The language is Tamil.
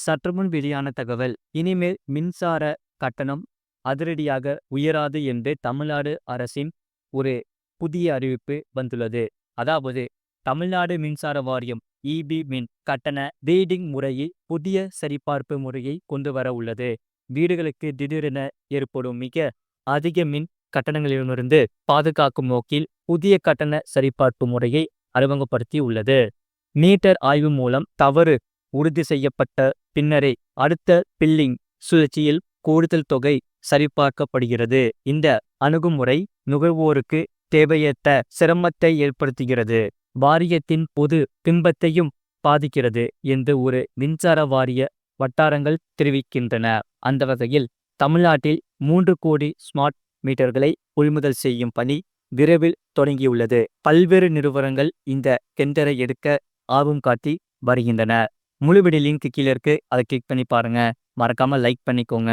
சற்றுமுன் வெளியான தகவல். இனிமேல் மின்சார கட்டணம் அதிரடியாக உயராது என்று தமிழ்நாடு அரசின் ஒரு புதிய அறிவிப்பு வந்துள்ளது. அதாவது தமிழ்நாடு மின்சார வாரியம் இபி மின் கட்டண ரீடிங் முறையில் புதிய சரிபார்ப்பு முறையை கொண்டு வர உள்ளது. வீடுகளுக்கு திடீரென ஏற்படும் மிக அதிக மின் கட்டணங்களிலிருந்து பாதுகாக்கும் நோக்கில் புதிய கட்டண சரிபார்ப்பு முறையை அறிமுகப்படுத்தி உள்ளது. மீட்டர் ஆய்வு மூலம் தவறு உறுதி செய்யப்பட்ட பின்னரே அடுத்த பில்லிங் சுழற்சியில் கூடுதல் தொகை சரிபார்க்கப்படுகிறது. இந்த அணுகுமுறை நுகர்வோருக்கு தேவையற்ற சிரமத்தை ஏற்படுத்துகிறது, வாரியத்தின் பொது பிம்பத்தையும் பாதிக்கிறது என்று ஒரு மின்சார வாரிய வட்டாரங்கள் தெரிவிக்கின்றன. அந்த வகையில் தமிழ்நாட்டில் 3 கோடி ஸ்மார்ட் மீட்டர்களை கொள்முதல் செய்யும் பணி விரைவில் தொடங்கியுள்ளது. பல்வேறு நிறுவனங்கள் இந்த டெண்டரை எடுக்க ஆர்வம் காட்டி வருகின்றன. முழு வீடியோ லிங்க் கீழே இருக்கு, அதை கிளிக் பண்ணி பாருங்க. மறக்காம லைக் பண்ணிக்கோங்க.